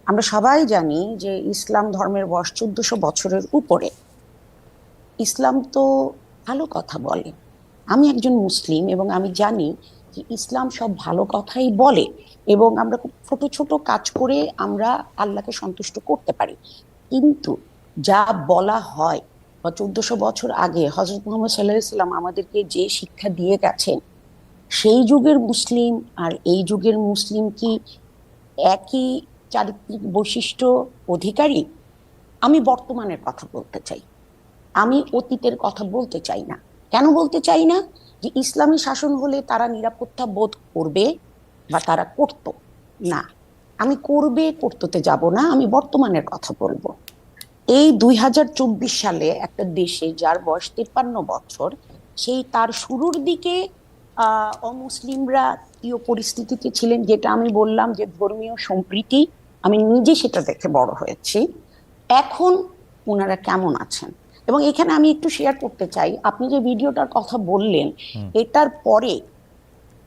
আমরা সবাই জানি যে ইসলাম ধর্মের বয়স 1400 বছরের উপরে। ইসলাম তো ভালো কথা বলে। আমি একজন মুসলিম এবং আমি জানি যে ইসলাম সব ভালো কথাই বলে, এবং আমরা খুব ছোট ছোট কাজ করে আমরা আল্লাহকে সন্তুষ্ট করতে পারি। কিন্তু যা বলা হয় বা 1400 বছর আগে হজরত মুহাম্মদ সাল্লাল্লাহু সাল্লাম আমাদেরকে যে শিক্ষা দিয়ে গেছেন, সেই যুগের মুসলিম আর এই যুগের মুসলিম কি একই চারিত্রিক বৈশিষ্ট্য অধিকারী? আমি বর্তমানের কথা বলতে চাই, আমি অতীতের কথা বলতে চাই না। কেন বলতে চাই না? যে ইসলামী শাসন হলে তারা নিরাপত্তা বোধ করবে বা তারা করত না। আমি করবে করতে যাব না, আমি বর্তমানের কথা বলবো। এই 2024 সালে একটা দেশে যার বয়স 53 বছর, সেই তার শুরুর দিকে অমুসলিমরা কি পরিস্থিতিতে ছিলেন, যেটা আমি বললাম যে ধর্মীয় সম্প্রীতি, আমি নিজে সেটা দেখে বড় হয়েছি। এখন ওনারা কেমন আছেন? এবং এখানে আমি একটু শেয়ার করতে চাই, আপনি যে ভিডিওটার কথা বললেন, এটার পরে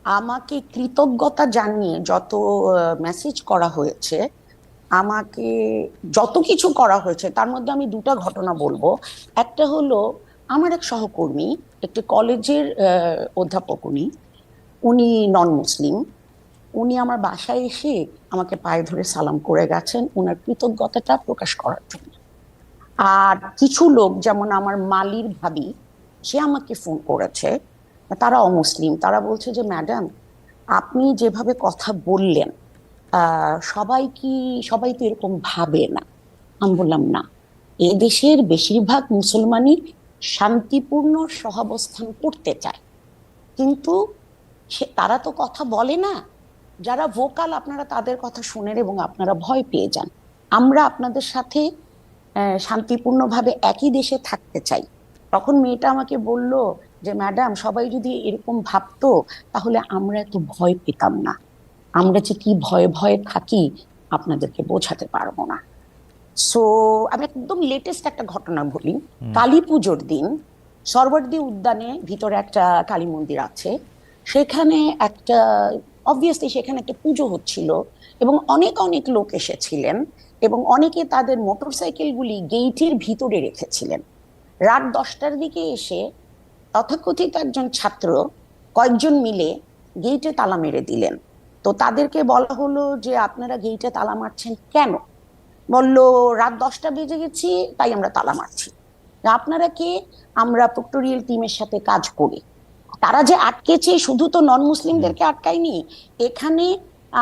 আমাকে কৃতজ্ঞতা জানিয়ে যত মেসেজ করা হয়েছে, আমাকে যত কিছু করা হয়েছে, তার মধ্যে আমি দুটা ঘটনা বলবো। একটা হলো, আমার এক সহকর্মী, একটি কলেজের অধ্যাপক, উনি উনি নন মুসলিম। উনি আমার বাসায় এসে আমাকে পায়ে ধরে সালাম করে গেছেন ওনার কৃতজ্ঞতাটা প্রকাশ করার জন্য। আর কিছু লোক, যেমন আমার মালির ভাবি, সে আমাকে ফোন করেছে, তারা অমুসলিম, তারা বলছে যে ম্যাডাম, আপনি যেভাবে কথা বললেন, সবাই তো এরকম ভাবে না। আমি বললাম না, এ দেশের বেশিরভাগ মুসলমানই শান্তিপূর্ণ সহাবস্থান করতে চায়, কিন্তু তারা তো কথা বলে না। যারা ভোকাল আপনারা তাদের কথা শুনেন এবং আপনারা ভয় পেয়ে যান। আমরা আপনাদের সাথে শান্তিপূর্ণভাবে একই দেশে থাকতে চাই। তখন মেয়েটা আমাকে বলল যে ম্যাডাম, সবাই যদি এরকম ভাবতো তাহলে আমরা এত ভয় পেতাম না। আমরা যে কি ভয়ে ভয়ে থাকি আপনাদেরকে বোঝাতে পারবো না। সো আমি একদম লেটেস্ট একটা ঘটনা বলি। কালী পুজোর দিন সরবর্দী উদ্যানে ভিতরে একটা কালী মন্দির আছে, সেখানে একটা, অবভিয়াসলি সেখানে একটা পুজো হচ্ছিল এবং অনেক অনেক লোক এসেছিলেন, এবং অনেকে তাদের মোটরসাইকেলগুলি গেইটের ভিতরে রেখেছিলেন। রাত 10টার দিকে এসে তথাকথিত একজন ছাত্র কয়েকজন মিলে গেইটে তালা মেরে দিলেন। তো তাদেরকে বলা হলো যে আপনারা গেইটে তালা মারছেন কেন? বলল, রাত 10টা বেজে গেছি তাই আমরা তালা মারছি। আপনারা কে? আমরা প্রক্টোরিয়াল টিমের সাথে কাজ করি। তারা যে আটকেছে, শুধু তো নন মুসলিমদেরকে আটকায়নি, এখানে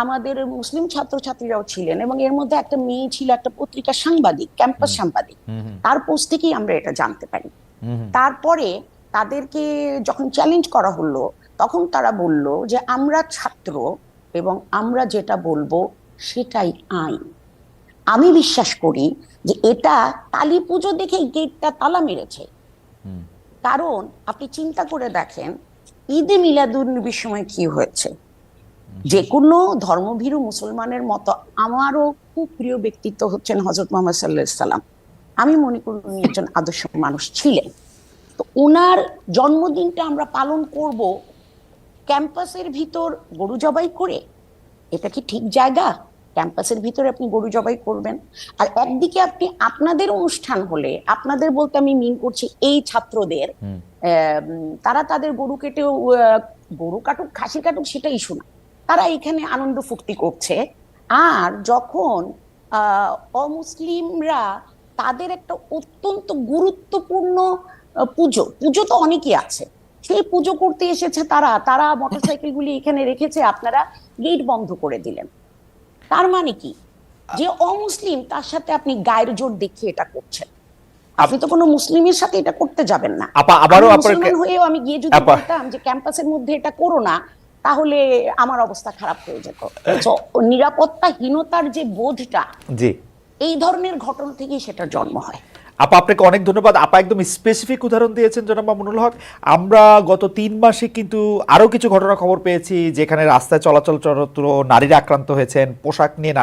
আমাদের মুসলিম ছাত্রছাত্রীরাও ছিলেন, এবং এর মধ্যে একটা মেয়ে ছিল, একটা পত্রিকার সাংবাদিক, ক্যাম্পাস সাংবাদিক। তার পোস্ট থেকেই আমরা এটা জানতে পারি। তারপরে তাদেরকে যখন চ্যালেঞ্জ করা হলো, তখন তারা বলল যে আমরা ছাত্র এবং আমরা যেটা বলবো সেটাই আইন। আমি বিশ্বাস করি যে এটা কালী পুজো দেখে গেটটা তালা মেরেছে। কারণ আপনি চিন্তা করে দেখেন, ঈদে মিলাদুন্নবীর সময় কি হয়েছে। যে কোনো ধর্মভীরু মুসলমানের মতো আমারও খুব প্রিয় ব্যক্তিত্ব হচ্ছেন হযরত মুহাম্মদ সাল্লাল্লাহু আলাইহি সাল্লাম। আমি মনে করি উনি একজন আদর্শ মানুষ ছিলেন। তো ওনার জন্মদিনটা আমরা পালন করব ক্যাম্পাসের ভিতর গরু জবাই করে? এটা কি ঠিক জায়গা? ক্যাম্পাসের ভিতরে আপনি গরু জবাই করবেন? আর একদিকে আপনি আপনাদের অনুষ্ঠান হলে, আপনাদের বলতে আমি মিন করছি এই ছাত্রদের, তারা তাদের গরু কেটেও, গরু কাটুক খাসি কাটুক সেটা ইস্যু না, তারা এখানে আনন্দ ফুর্তি করছে। আর যখন অমুসলিমরা তাদের একটা অত্যন্ত গুরুত্বপূর্ণ পুজো, পুজো তো অনেকই আছে, সেই পুজো করতে এসেছে, তারা তারা মোটরসাইকেলগুলি এখানে রেখেছে, আপনারা গেট বন্ধ করে দিলেন। তার মানে কি? যে অমুসলিম তার সাথে আপনি গায়ের জোর দেখিয়ে এটা করছেন। আপনি তো কোনো মুসলিমের সাথে এটা করতে যাবেন না। আবারও মুসলমান হয়েও আমি গিয়ে যদি বলতাম যে ক্যাম্পাসের মধ্যে এটা করো না, তাহলে আমার অবস্থা খারাপ হয়ে যেত। নিরাপত্তাহীনতার যে বোধটা, জি, এই ধরনের ঘটনা থেকেই সেটা জন্ম হয়। আপা আপনাকে অনেক ধন্যবাদ। আপা একদম স্পেসিফিক উদাহরণ দিয়েছেন জনাব মামুনুল হক। আমরা গত 3 মাসে কিন্তু আরো কিছু ঘটনা খবর পেয়েছি যেখানে রাস্তায় চলাচলরত নারীরা আক্রান্ত হয়েছেন, পোশাক নিয়ে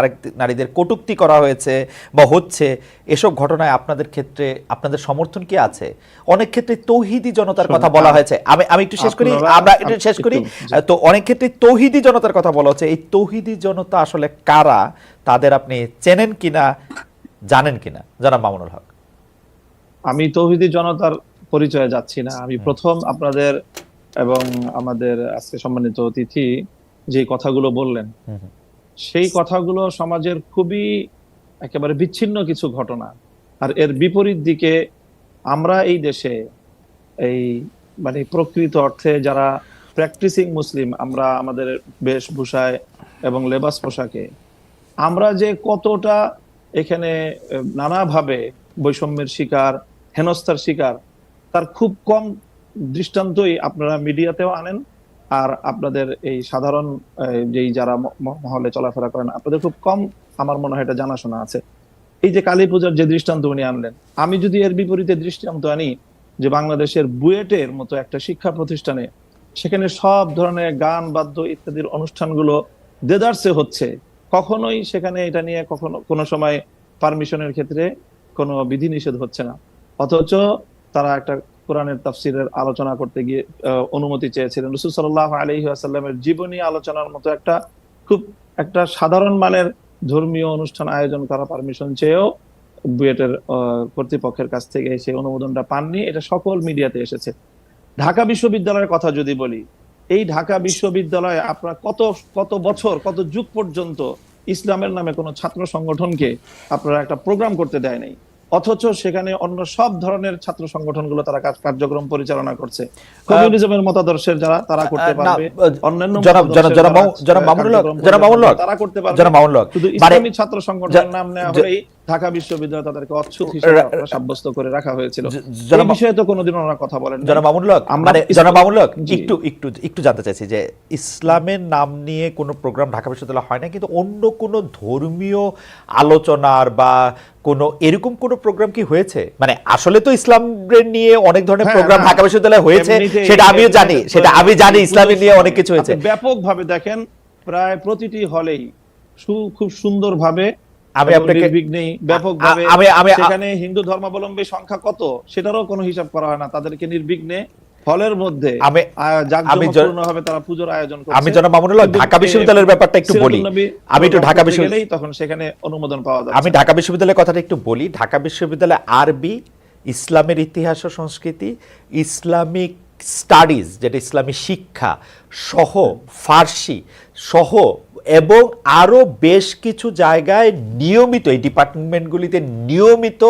নারীদের কটূক্তি করা হয়েছে বা হচ্ছে। এসব ঘটনায় আপনাদের ক্ষেত্রে আপনাদের সমর্থন কি আছে? অনেক ক্ষেত্রে তৌহিদি জনতার কথা বলা হয়েছে। আমি একটু শেষ করি, আমরা একটু শেষ করি। তো অনেক ক্ষেত্রে তৌহিদি জনতার কথা বলা হচ্ছে। এই তৌহিদি জনতা আসলে কারা, তাদের আপনি চেনেন কিনা, জানেন কিনা জনাব মামুনুল হক? আমি তৌহিদি জনতার পরিচয়ে যাচ্ছি না। আমি প্রথম আপনাদের এবং আমাদের আজকে সম্মানিত অতিথি যে কথাগুলো বললেন, সেই কথাগুলো সমাজের খুবই একেবারে বিচ্ছিন্ন কিছু ঘটনা। আর এর বিপরীত দিকে আমরা এই দেশে এই মানে প্রকৃত অর্থে যারা প্র্যাকটিসিং মুসলিম, আমরা আমাদের বেশভূষায় এবং লেবাস পোশাকে আমরা যে কতটা এখানে নানাভাবে বৈষম্যের শিকার, হেনস্থার শিকার, তার খুব কম দৃষ্টান্তই আপনারা মিডিয়াতেও আনেন। আর আপনাদের এই সাধারণ যেই যারা মহলে চলাফেরা করেন, আপনাদের খুব কম আমার মনে হয় এটা জানাশোনা আছে। এই যে কালী পূজার যে দৃষ্টান্ত উনি আনলেন, আমি যদি এর বিপরীতে দৃষ্টান্ত আনি যে বাংলাদেশের বুয়েটের মতো একটা শিক্ষা প্রতিষ্ঠানে, সেখানে সব ধরনের গান বাদ্য ইত্যাদির অনুষ্ঠানগুলো দেদারসে হচ্ছে, কখনোই সেখানে এটা নিয়ে কোনো সময় পারমিশনের ক্ষেত্রে কোনো বিধিনিষেধ হচ্ছে না। অথচ তারা একটা কোরআনের তাফসিরের আলোচনা করতে গিয়ে অনুমতি চেয়েছিলেন। রাসূল সাল্লাল্লাহু আলাইহি ওয়াসাল্লামের জীবনী আলোচনার মতো খুব একটা সাধারণ মানের ধর্মীয় অনুষ্ঠান আয়োজন করা পারমিশন চেয়েও বুয়েটের কর্তৃপক্ষের কাছ থেকে সেই অনুমোদনটা পাননি। এটা সকল মিডিয়াতে এসেছে। ঢাকা বিশ্ববিদ্যালয়ের কথা যদি বলি, এই ঢাকা বিশ্ববিদ্যালয়ে আপনার কত বছর, কত যুগ পর্যন্ত ইসলামের নামে কোনো ছাত্র সংগঠনকে আপনারা একটা প্রোগ্রাম করতে দেয় নাই। অথচ সেখানে অন্য সব ধরনের ছাত্র সংগঠনগুলো তারা কার্যক্রম পরিচালনা করছে। কমিউনিজমের মতাদর্শের যারা, তারা করতে পারবে, অন্যান্য তারা করতে পারবে। শুধু ইসলামী ছাত্র সংগঠনের নাম নেওয়া হলেই ঢাকা বিশ্ববিদ্যালয় তাদেরকে অচ্ছুত হিসেবে সাব্যস্ত করে রাখা হয়েছিল। এই বিষয়ে তো কোনোদিন ওনারা কথা বলেন। জনাব মামুনুল হক, একটু জানতে চাইছি যে ইসলামের নাম নিয়ে কোনো প্রোগ্রাম ঢাকা বিশ্ববিদ্যালয় হয় না, কিন্তু অন্য কোনো ধর্মীয় আলোচনার বা কোনো এরকম কোনো প্রোগ্রাম কি হয়েছে? মানে আসলে তো ইসলামের নিয়ে অনেক ধরনের প্রোগ্রাম ঢাকা বিশ্ববিদ্যালয়ে হয়েছে, সেটা আমিও জানি, ইসলামের নিয়ে অনেক কিছু হয়েছে। ব্যাপকভাবে দেখেন, প্রায় প্রতিটি হলেই খুব সুন্দরভাবে আমি আপনাকে ব্যাপকভাবে সেখানে হিন্দু ধর্মাবলম্বী সংখ্যা কত সেটারও কোনো হিসাব করা হয় না। তাদেরকে নির্বিঘ্নে হলের মধ্যে জাঁকজমকপূর্ণভাবে তারা পূজার আয়োজন করছে। আমি জনাব মামুনুল হক ঢাকা বিশ্ববিদ্যালয়ের ব্যাপারটা একটু বলি। আমি একটু ঢাকা বিশ্ববিদ্যালয়ে তখন সেখানে অনুমোদন পাওয়া যায়। আমি ঢাকা বিশ্ববিদ্যালয়ের কথাটা একটু বলি। ঢাকা বিশ্ববিদ্যালয়ে আরবি, ইসলামের ইতিহাস ও সংস্কৃতি, ইসলামিক স্টাডিজ যেটা ইসলামী শিক্ষা সহ, ফার্সি সহ এবং আরো বেশ কিছু জায়গায় নিয়মিত এই ডিপার্টমেন্টগুলিতে নিয়মিত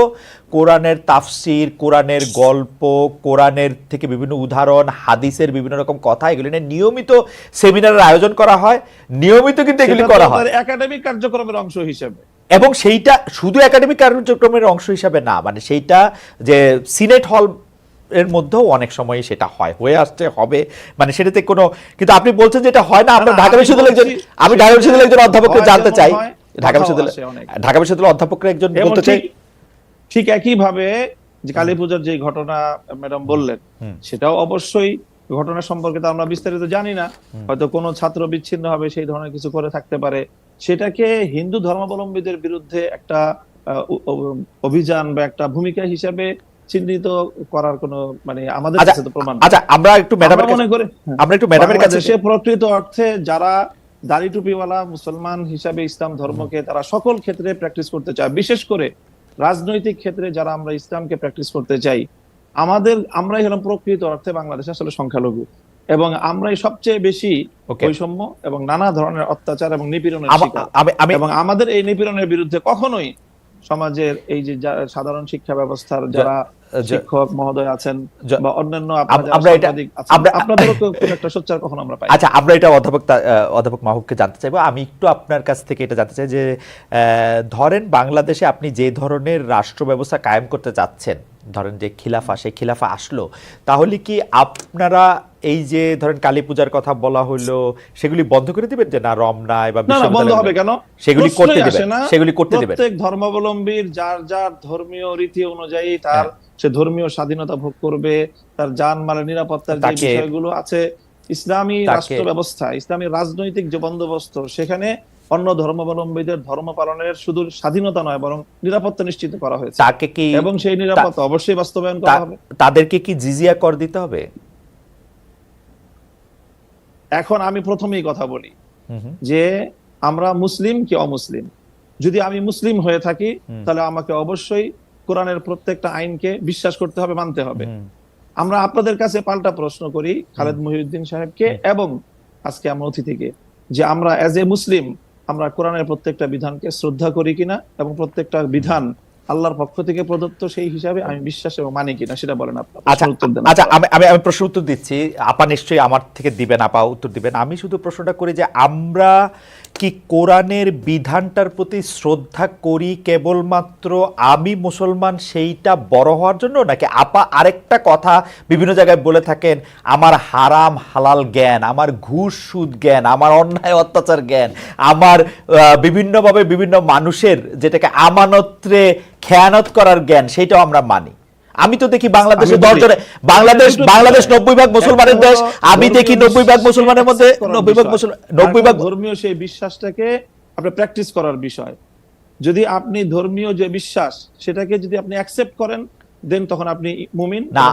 কোরআনের তাফসির, কোরআনের গল্প, কোরআনের থেকে বিভিন্ন উদাহরণ, হাদিসের বিভিন্ন রকম কথা, এগুলি নিয়ে নিয়মিত সেমিনারের আয়োজন করা হয়। নিয়মিত কিন্তু এগুলি করা হয় একাডেমিক কার্যক্রমের অংশ হিসেবে। এবং সেইটা শুধু একাডেমিক কার্যক্রমের অংশ হিসাবে না, মানে সেইটা যে সিনেট হল এর মধ্যেও অনেক সময় সেটা হয়ে আসছে, হবে, মানে সেটাতে কোনো, কিন্তু আপনি বলছেন যে এটা হয় না। আপনার ঢাকা বিশ্ববিদ্যালয়ের একজন অধ্যাপককে জানতে চাই, ঢাকা বিশ্ববিদ্যালয়ের অধ্যাপকের একজন বলতে চাই। ঠিক একই ভাবে যে কালী পূজার যে ঘটনা ম্যাডাম বললেন, সেটাও অবশ্যই ঘটনা সম্পর্কে তো আমরা বিস্তারিত জানি না। হয়তো কোনো ছাত্র বিচ্ছিন্ন হবে সেই ধরনের কিছু করে থাকতে পারে। সেটাকে হিন্দু ধর্মাবলম্বীদের বিরুদ্ধে একটা অভিযান বা একটা ভূমিকা হিসাবে চিহ্নিত করার কোনো মানে আমাদের কাছে তো প্রমাণ। আচ্ছা, আমরা একটু ম্যাডামের কাছে প্রকৃত অর্থে যারা দাড়ি টুপিওয়ালা মুসলমান হিসাবে ইসলাম ধর্মকে তারা সকল ক্ষেত্রে প্র্যাকটিস করতে চায়, বিশেষ করে রাজনৈতিক ক্ষেত্রে যারা আমরা ইসলামকে প্র্যাকটিস করতে চাই, আমরাই হলাম প্রকৃত অর্থে বাংলাদেশে আসলে সংখ্যালঘু, এবং আমরাই সবচেয়ে বেশি বৈষম্য এবং নানা ধরনের অত্যাচার এবং নিপীড়নের শিকার। এবং আমাদের এই নিপীড়নের বিরুদ্ধে কখনোই সমাজের এই যে সাধারণ শিক্ষা ব্যবস্থার যারা শিক্ষক মহোদয় আছেন বা অন্যান্য সোচ্চার কখনো আমরা পাই। আচ্ছা, আমরা এটা অধ্যাপক মাহবুবকে জানতে চাইবো। আমি একটু আপনার কাছ থেকে এটা জানতে চাই যে ধরেন বাংলাদেশে আপনি যে ধরনের রাষ্ট্র ব্যবস্থা কায়েম করতে চাচ্ছেন, ধরেন যে খিলাফা, সেই খিলাফা আসলো, তাহলে কি আপনারা এই যে ধরেন কালী পূজার কথা বলা হলো সেগুলি বন্ধ করে দিবেন, যে না রমনায় বা না না, বন্ধ হবে কেন? সেগুলি করতে প্রশ্নই দিবেন, আসে না। সেগুলি করতে দিবেন? প্রত্যেক ধর্মাবলম্বীর যার যার ধর্মীয় রীতি অনুযায়ী তার সে ধর্মীয় স্বাধীনতা ভোগ করবে, তার জানমালের নিরাপত্তার যে বিষয়গুলো আছে ইসলামী রাষ্ট্র ব্যবস্থা, ইসলামী রাজনৈতিক যে বন্দোবস্ত, সেখানে অন্য ধর্মাবলম্বীদের ধর্ম পালনের শুধু স্বাধীনতা নয় বরং নিরাপত্তা নিশ্চিত করা হয়েছে, তাকে কি, এবং সেই নিরাপত্তা অবশ্যই বাস্তবায়ন করা হবে। তাদেরকে কি জিজিয়া কর দিতে হবে? এখন আমি প্রথমেই কথা বলি যে আমরা মুসলিম কি অমুসলিম। যদি আমি মুসলিম হয়ে থাকি তাহলে আমাকে অবশ্যই কোরআনের প্রত্যেকটা আইনকে বিশ্বাস করতে হবে, মানতে হবে। আমরা আপনাদের কাছে পাল্টা প্রশ্ন করি খালেদ মহিউদ্দিন সাহেবকে এবং আজকে আমরা অতিথিকে, যে আমরা এজ এ মুসলিম আমরা কোরআনের প্রত্যেকটা বিধানকে শ্রদ্ধা করি কিনা এবং প্রত্যেকটা বিধান আল্লাহর পক্ষ থেকে প্রদত্ত সেই হিসাবে আমি বিশ্বাস এবং মানি কিনা, সেটা বলেন আপনারা। আচ্ছা, আমি প্রশ্ন উত্তর দিচ্ছি, আপা নিশ্চয়ই আমার থেকে দিবেন, আপা উত্তর দিবেন। আমি শুধু প্রশ্নটা করি যে আমরা কি কোরআনের বিধানটার প্রতি শ্রদ্ধা করি কেবলমাত্র আমি মুসলমান সেইটা বড় হওয়ার জন্য, নাকি আপা আরেকটা কথা বিভিন্ন জায়গায় বলে থাকেন, আমার হারাম হালাল জ্ঞান, আমার ঘুষ সুদ জ্ঞান, আমার অন্যায় অত্যাচার জ্ঞান, আমার বিভিন্নভাবে বিভিন্ন মানুষের যেটাকে আমানতরে খেয়ানত করার জ্ঞান, সেইটাও আমরা মানি? আমি তো দেখি বাংলাদেশে 10 জনে, বাংলাদেশ 90 ভাগ মুসলমানের দেশ, আমি দেখি 90 ভাগ মুসলমানের মধ্যে 90 ভাগ ধর্মীয় সেই বিশ্বাসটাকে আপনি প্র্যাকটিস করার বিষয়। যদি আপনি ধর্মীয় যে বিশ্বাস সেটাকে যদি আপনি অ্যাকসেপ্ট করেন দেন তখন আপনি মুমিন, না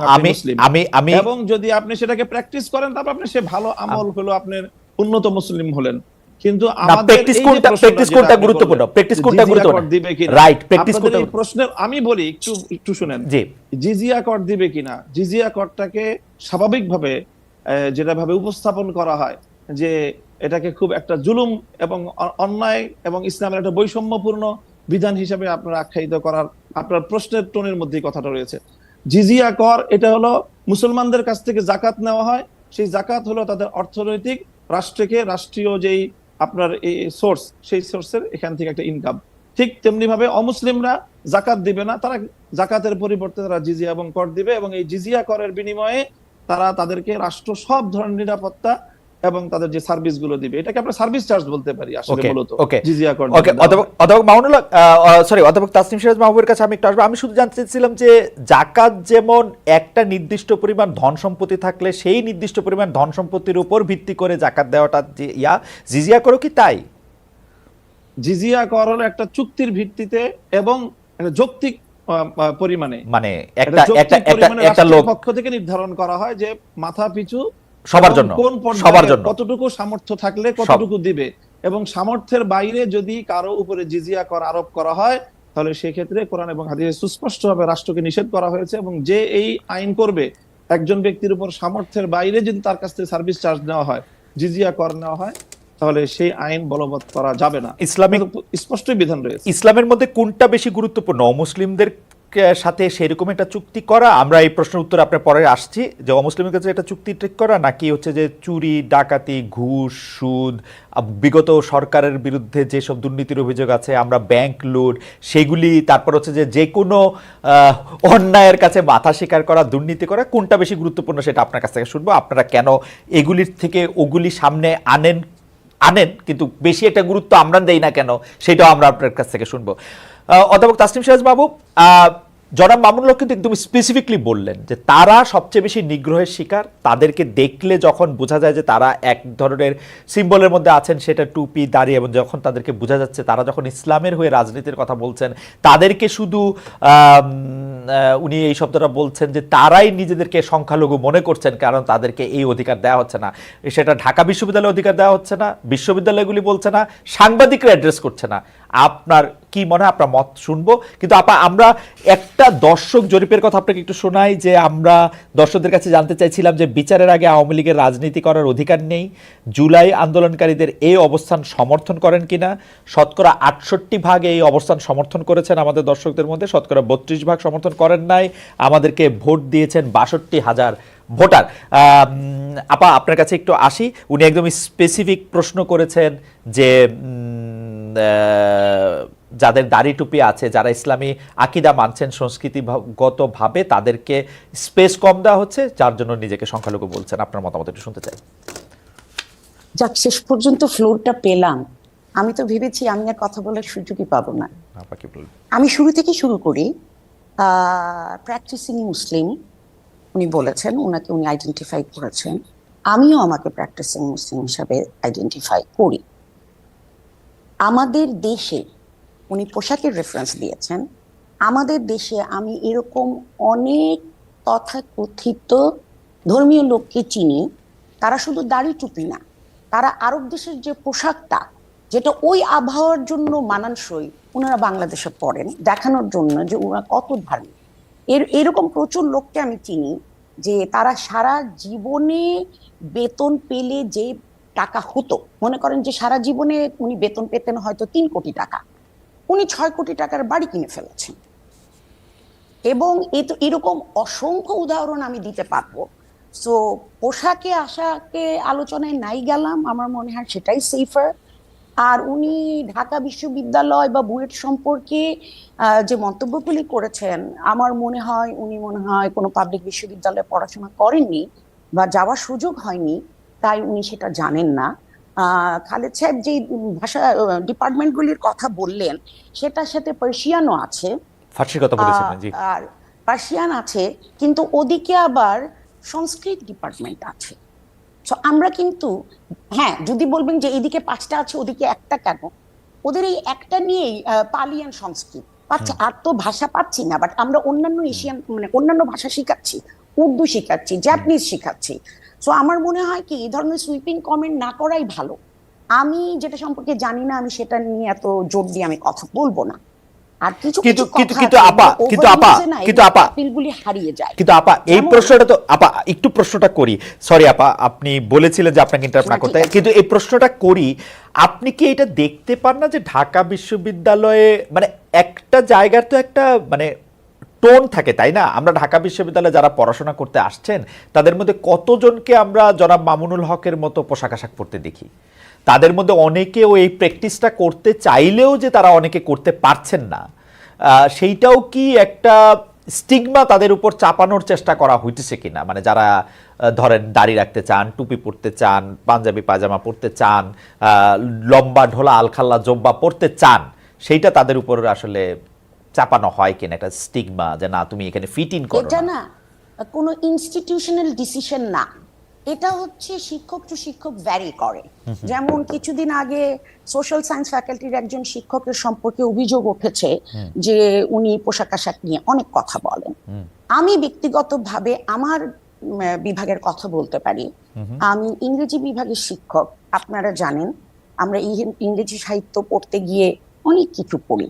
আমি এবং যদি আপনি সেটাকে প্র্যাকটিস করেন তারপর আপনি সে ভালো আমল হলো, আপনার উন্নত মুসলিম হলেন। কিন্তু আমাদের প্র্যাকটিস কোনটা গুরুত্বপূর্ণ, প্র্যাকটিস কোনটা গুরুত্বপূর্ণ, রাইট, প্র্যাকটিস কোনটা প্রশ্ন আমি বলি, একটু শুনেন। জি, জিজিয়া কর দিবে কিনা, জিজিয়া করটাকে স্বাভাবিকভাবে যেটা ভাবে উপস্থাপন করা হয় যে এটাকে খুব একটা জুলুম এবং অন্যায় এবং ইসলামের একটা বৈষম্যপূর্ণ বিধান হিসেবে আপনারা আখ্যায়িত করার আপনার প্রশ্নের টোনের মধ্যে কথাটা রয়েছে। জিজিয়া কর এটা হলো মুসলমানদের কাছ থেকে জাকাত নেওয়া হয়, সেই জাকাত হলো তাদের অর্থনৈতিক রাষ্ট্রীয় যেই আপনার এই সোর্স, সেই সোর্সের এখান থেকে একটা ইনকাম। ঠিক তেমনি ভাবে অমুসলিমরা জাকাত দিবে না, তারা জাকাতের পরিবর্তে তারা জিজিয়া এবং কর দিবে, এবং এই জিজিয়া করের বিনিময়ে তারা তাদেরকে রাষ্ট্র সব ধরনের নিরাপত্তা এবং তাদের যে সার্ভিস গুলো দিবে, এটাকে আমরা সার্ভিস চার্জ বলতে পারি আসলে মূলত জিজিয়া কর। অধ্যাপক মামুনুল্লাহ, সরি অধ্যাপক তাসনিম সিরাজ মাহবুবের কাছে আমি একটু আসবো। আমি শুধু জানতে চাইছিলাম যে জাকাত যেমন একটা নির্দিষ্ট পরিমাণ ধন সম্পত্তি থাকলে সেই নির্দিষ্ট পরিমাণ ধন সম্পত্তির উপর ভিত্তি করে জাকাত দেওয়াটা যে জিজিয়া করো কি তাই? জিজিয়া কর হলো একটা চুক্তির ভিত্তিতে এবং একটা যৌক্তিক পরিমাণে, মানে একটা লোক পক্ষ থেকে নির্ধারণ করা হয় যে মাথা পিছু সবার জন্য, কোন পর্যায়ে কতটুকু সামর্থ্য থাকলে কতটুকু দিবে, এবং সামর্থ্যের বাইরে যদি কারো উপরে জিজিয়া কর আরোপ করা হয় তাহলে সেক্ষেত্রে কোরআন এবং হাদিসে সুস্পষ্টভাবে রাষ্ট্রকে নিষেধ করা হয়েছে, এবং যে এই আইন করবে একজন ব্যক্তির উপর সামর্থ্যের বাইরে যদি তার কাছ থেকে সার্ভিস চার্জ নেওয়া হয়, জিজিয়া কর নেওয়া হয়, তাহলে সেই আইন বলবৎ করা যাবে না। ইসলামিক স্পষ্ট বিধান রয়েছে। ইসলামের মধ্যে কোনটা বেশি গুরুত্বপূর্ণ, অমুসলিমদের সাথে সেরকম একটা চুক্তি করা, আমরা এই প্রশ্নের উত্তর আপনার পরে আসছি, যে অমুসলিমের কাছে একটা চুক্তি ঠিক করা, নাকি হচ্ছে যে চুরি ডাকাতি ঘুষ সুদ বিগত সরকারের বিরুদ্ধে যেসব দুর্নীতির অভিযোগ আছে, আমরা ব্যাংক লুট সেগুলি, তারপর হচ্ছে যে কোনো অন্যায়ের কাছে মাথা স্বীকার করা, দুর্নীতি করা, কোনটা বেশি গুরুত্বপূর্ণ সেটা আপনার কাছ থেকে শুনবো। আপনারা কেন এগুলির থেকে ওগুলি সামনে আনেন কিন্তু বেশি একটা গুরুত্ব আমরা দেই না কেন, সেটাও আমরা আপনার কাছ থেকে শুনবো। অধ্যাপক তাসনিম সিরাজ মাহবুব, জনাব মামুনুল্লাহ কিন্তু একদম স্পেসিফিকলি বললেন যে তারা সবচেয়ে বেশি নিগ্রহের শিকার, তাদেরকে দেখলে যখন বোঝা যায় যে তারা এক ধরনের সিম্বলের মধ্যে আছেন, সেটা টুপি দাড়ি, এবং যখন তাদেরকে বোঝা যাচ্ছে তারা যখন ইসলামের হয়ে রাজনীতির কথা বলছেন, তাদেরকে শুধু উনি এই শব্দটা বলছেন যে তারাই নিজেদেরকে সংখ্যালঘু মনে করছেন কারণ তাদেরকে এই অধিকার দেওয়া হচ্ছে না, সেটা ঢাকা বিশ্ববিদ্যালয়ে অধিকার দেওয়া হচ্ছে না, বিশ্ববিদ্যালয়গুলি বলছে না, সাংবাদিকরা অ্যাড্রেস করছে না। আপনার কি মনে হয়, আপনার মত শুনবো, কিন্তু আমরা একটা দর্শক জরিপের কথা আপনাকে একটু শোনাই, যে আমরা দর্শকদের কাছে জানতে চাইছিলাম যে বিচারের আগে আওয়ামী লীগের রাজনীতি করার অধিকার নেই, জুলাই আন্দোলনকারীদের এই অবস্থান সমর্থন করেন কিনা। শতকরা 68% এই অবস্থান সমর্থন করেছেন আমাদের দর্শকদের মধ্যে, শতকরা 32% সমর্থন করেন নাই, আমাদেরকে ভোট দিয়েছেন 62,000 ভোটার। আপা আপনার কাছে একটু আসি, উনি একদম স্পেসিফিক প্রশ্ন করেছেন যে যাদের দাড়ি টুপি আছে, যারা ইসলামী আকীদা মানছেন সংস্কৃতিগতভাবে, তাদেরকে স্পেস কম দেওয়া হচ্ছে, যার জন্য নিজেকে সংখ্যালঘু বলছেন? আপনার মতামত একটু শুনতে চাই। যাক, শেষ পর্যন্ত ফ্লোরটা পেলাম। আমি তো ভেবেছি আমি আর কথা বলার সুযোগই পাবো না। আপনাকে বলুন। আমি শুরু থেকে শুরু করি। প্র্যাকটিসিং মুসলিম উনি বলেছেন, উনাকে উনি আইডেন্টিফাই করেছেন। আমিও আমাকে প্র্যাকটিসিং মুসলিম হিসাবে আইডেন্টিফাই করি। আমাদের দেশে, উনি পোশাকের রেফারেন্স দিয়েছেন, আমাদের দেশে আমি এরকম অনেক তথাকথিত ধর্মীয় লোককে চিনি, তারা শুধু দাড়ি টুপি না, তারা আরব দেশের যে পোশাকটা, যেটা ওই আবহাওয়ার জন্য মানানসই, ওনারা বাংলাদেশে পড়েন দেখানোর জন্য যে ওনারা কত ধার্মিক। এরকম প্রচুর লোককে আমি চিনি যে তারা সারা জীবনে বেতন পেলে যে টাকা হতো, মনে করেন যে সারা জীবনে উনি বেতন পেতেন হয়তো 3 কোটি টাকা, উনি 6 কোটি টাকার বাড়ি কিনে ফেলেছেন। এবং এরকম অসংখ্য উদাহরণ আমি দিতে পারবো। সো পোশাকে আশাকে আলোচনায় নাই গেলাম, আমার মনে হয় সেটাই সেফার। আর উনি ঢাকা বিশ্ববিদ্যালয় বা বুয়েট সম্পর্কে যে মন্তব্যগুলি করেছেন, আমার মনে হয় উনি কোনো পাবলিক বিশ্ববিদ্যালয়ে পড়াশোনা করেননি বা যাওয়ার সুযোগ হয়নি, তাই উনি সেটা জানেন না। খালেদ সাহেব যে ভাষা ডিপার্টমেন্টগুলির কথা বললেন, সেটার সাথে পার্সিয়ানও আছে, ফার্সির কথা বলেছিলেন, জি। আর পার্সিয়ান আছে, কিন্তু ওদিকে আবার সংস্কৃত ডিপার্টমেন্ট আছে। তো আমরা কিন্তু, হ্যাঁ, যদি বলবেন যে এদিকে 5টা আছে ওদিকে একটা কেন, ওদের এই একটা নিয়েই পালিয়ান সংস্কৃত পাচ্ছে, আর তো ভাষা পাচ্ছি না। বাট আমরা অন্যান্য এশিয়ান মানে অন্যান্য ভাষা শিখাচ্ছি, উর্দু শিখাচ্ছি, জাপানিজ শিখাচ্ছি। সো আমার মনে হয় কি এই ধরনের সুইপিং কমেন্ট না করাই ভালো। আমি যেটা সম্পর্কে জানি না, আমি সেটা নিয়ে এত জোর দিয়ে আমি কথা বলবো না। আর কিছু কিছু আপিলগুলি হারিয়ে যায়। কিন্তু আপা, এই প্রশ্নটা তো আপা একটু প্রশ্নটা করি, সরি আপা, আপনি বলেছিলেন যে আপনাকে ইন্টারাপ্ট না করতে, কিন্তু এই প্রশ্নটা করি, আপনি কি এটা দেখতে পান না যে ঢাকা বিশ্ববিদ্যালয়ে মানে একটা জায়গার তো একটা মানে টোন থাকে, তাই না? আমরা ঢাকা বিশ্ববিদ্যালয়ে যারা পড়াশোনা করতে আসছেন, তাদের মধ্যে কতজনকে আমরা জনাব মামুনুল হকের মতো পোশাক আশাক পরতে দেখি? তাদের মধ্যে অনেকেও এই প্র্যাকটিসটা করতে চাইলেও যে তারা অনেকে করতে পারছেন না, সেইটাও কি একটা স্টিগমা তাদের উপর চাপানোর চেষ্টা করা হইতেছে কিনা? মানে যারা ধরেন দাড়ি রাখতে চান, টুপি পরতে চান, পাঞ্জাবি পায়জামা পরতে চান, লম্বা ঢোলা আলখাল্লা জব্বা পরতে চান, সেইটা তাদের উপর আসলে চাপানো হয় কিনা একটা স্টিগমা, যে না তুমি এখানে ফিট ইন করো এটা না কোনো ইনস্টিটিউশনাল ডিসিশন না, এটা হচ্ছে শিক্ষক টু শিক্ষক ভ্যারি করে। যেমন কিছুদিন আগে সোশ্যাল সায়েন্স ফ্যাকাল্টির একজন শিক্ষকের সম্পর্কে অভিযোগ উঠেছে যে উনি পোশাক আশাক নিয়ে অনেক কথা বলেন। আমি ব্যক্তিগতভাবে আমার বিভাগের কথা বলতে পারি। আমি ইংরেজি বিভাগের শিক্ষক, আপনারা জানেন আমরা ইংরেজি সাহিত্য পড়তে গিয়ে অনেক কিছু পড়ি।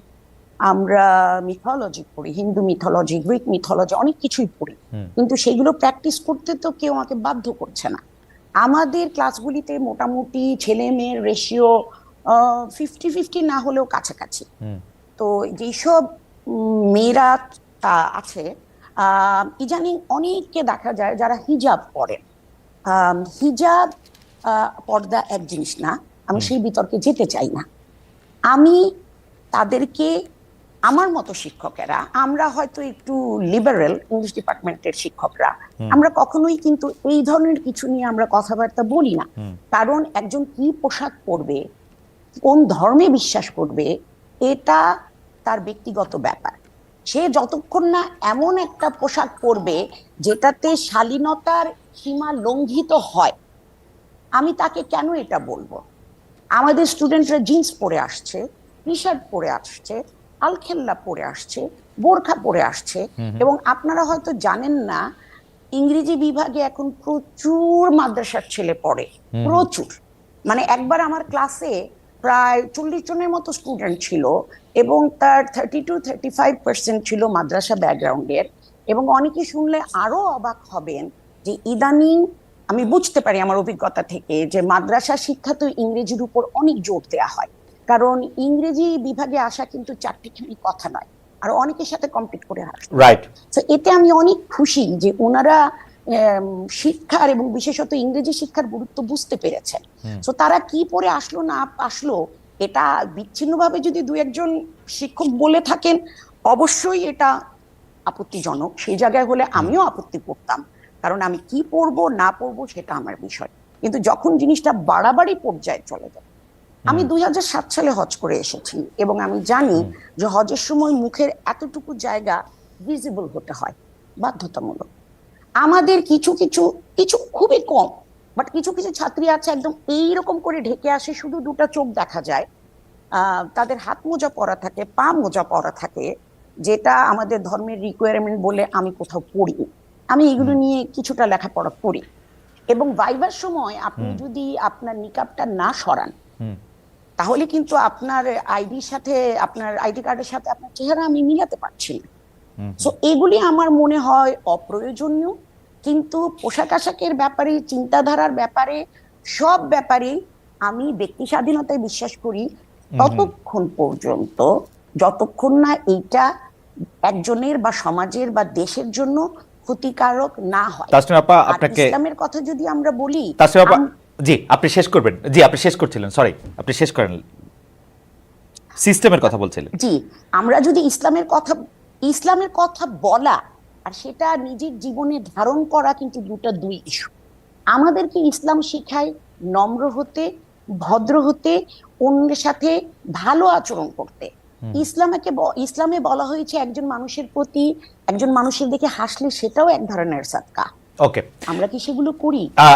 আমরা মিথোলজি পড়ি, হিন্দু মিথোলজি, গ্রিক মিথোলজি, অনেক কিছুই পড়ি, কিন্তু সেগুলো প্র্যাকটিস করতে তো কেউ আমাকে বাধ্য করছে না। আমাদের ক্লাসগুলিতে মোটামুটি ছেলে মেয়ের রেশিও 50-50 না হলেও কাছাকাছি। তো যেসব মেয়েরা আছে, ইদানিং অনেককে দেখা যায় যারা হিজাব পরেন। হিজাব পর্দা এক জিনিস না, আমি সেই বিতর্কে যেতে চাই না। আমি তাদেরকে, আমার মতো শিক্ষকেরা, আমরা হয়তো একটু লিবারেল ইংলিশ ডিপার্টমেন্টের শিক্ষকরা, আমরা কখনোই কিন্তু এই ধরনের কিছু নিয়ে আমরা কথাবার্তা বলি না। কারণ একজন কি পোশাক পরবে, কোন ধর্মে বিশ্বাস করবে, এটা তার ব্যক্তিগত ব্যাপার। সে যতক্ষণ না এমন একটা পোশাক পরবে যেটাতে শালীনতার সীমা লঙ্ঘিত হয়, আমি তাকে কেন এটা বলবো? আমাদের স্টুডেন্টরা জিন্স পরে আসছে, টি শার্ট পরে আসছে, আলখেল্লা পরে আসছে, বোরখা পরে আসছে। এবং আপনারা হয়তো জানেন না, ইংরেজি বিভাগে এখন প্রচুর মাদ্রাসার ছেলে পড়ে, প্রচুর। মানে একবার আমার ক্লাসে প্রায় 40 জনের মতো স্টুডেন্ট ছিল, এবং তার 30-35% ছিল মাদ্রাসা ব্যাকগ্রাউন্ডের। এবং অনেকে শুনলে আরো অবাক হবেন যে ইদানিং আমি বুঝতে পারি আমার অভিজ্ঞতা থেকে যে মাদ্রাসা শিক্ষা তো ইংরেজির উপর অনেক জোর দেওয়া হয়, কারণ ইংরেজি বিভাগে আসা কিন্তু চারটিখানি কথা নয়, আর অনেকের সাথে কম্পিট করে আসে। রাইট। তো এতে আমি অনেক খুশি যে ওনারা শিক্ষার এবং বিশেষত ইংরেজি শিক্ষার গুরুত্ব বুঝতে পেরেছেন। তো তারা কি পরে আসলো না আসলো এটা বিচ্ছিন্নভাবে যদি দু একজন শিক্ষক বলে থাকেন, অবশ্যই এটা আপত্তিজনক। সেই জায়গায় হলে আমিও আপত্তি করতাম, কারণ আমি কি পড়বো না পড়বো সেটা আমার বিষয়। কিন্তু যখন জিনিসটা বাড়াবাড়ি পর্যায়ে চলে যায়, আমি 2007 সালে হজ করে এসেছি এবং আমি জানি যে হজের সময় মুখের এতটুকু জায়গা ভিজিবল হতে হয়, বাধ্যতামূলক। আমাদের কিছু কিছু কিছু খুবই কম, বাট কিছু কিছু ছাত্রী আছে একদম এইরকম করে ঢেকে আসে, শুধু দুটো চোখ দেখা যায়। তাদের হাত মোজা পরা থাকে, পা মোজা পরা থাকে, যেটা আমাদের ধর্মের রিকোয়ারমেন্ট বলে আমি কোথাও পড়ি। আমি এগুলো নিয়ে কিছুটা লেখাপড়া করি। এবং ভাইবার সময় আপনি যদি আপনার নিকাবটা না সরান, তাহলে কিন্তু আপনার আইডির সাথে, আপনার আইডি কার্ডের সাথে আপনার চেহারা আমি মিলাতে পারছি না। সো এগুলি আমার মনে হয় অপ্রয়োজনীয়। কিন্তু পোশাক আশাকের ব্যাপারে, চিন্তাধারার ব্যাপারে, সব ব্যাপারে আমি ব্যক্তি স্বাধীনতায় বিশ্বাস করি, ততক্ষণ পর্যন্ত যতক্ষণ না এইটা একজনের বা সমাজের বা দেশের জন্য ক্ষতিকারক না হয়। তাসনিম আপা, আর আপনাকে ইসলামের কথা যদি আমরা বলি, তাসনিম আপা, জি আপনি শেষ করবেন। জি আপনি শেষ করছিলেন, সরি আপনি শেষ করেন, সিস্টেমের কথা বলছিলেন। জি, আমরা যদি ইসলামের কথা বলা আর সেটা নিজের জীবনে ধারণ করা কিন্তু দুই ইস্যু। আমাদেরকে ইসলাম শিখায় নম্র হতে, ভদ্র হতে, অন্যের সাথে ভালো আচরণ করতে। ইসলামে বলা হয়েছে একজন মানুষের প্রতি, একজন মানুষের দিকে হাসলে সেটাও এক ধরনের সাদকা। ওকে, আমরা কি সেগুলো করি?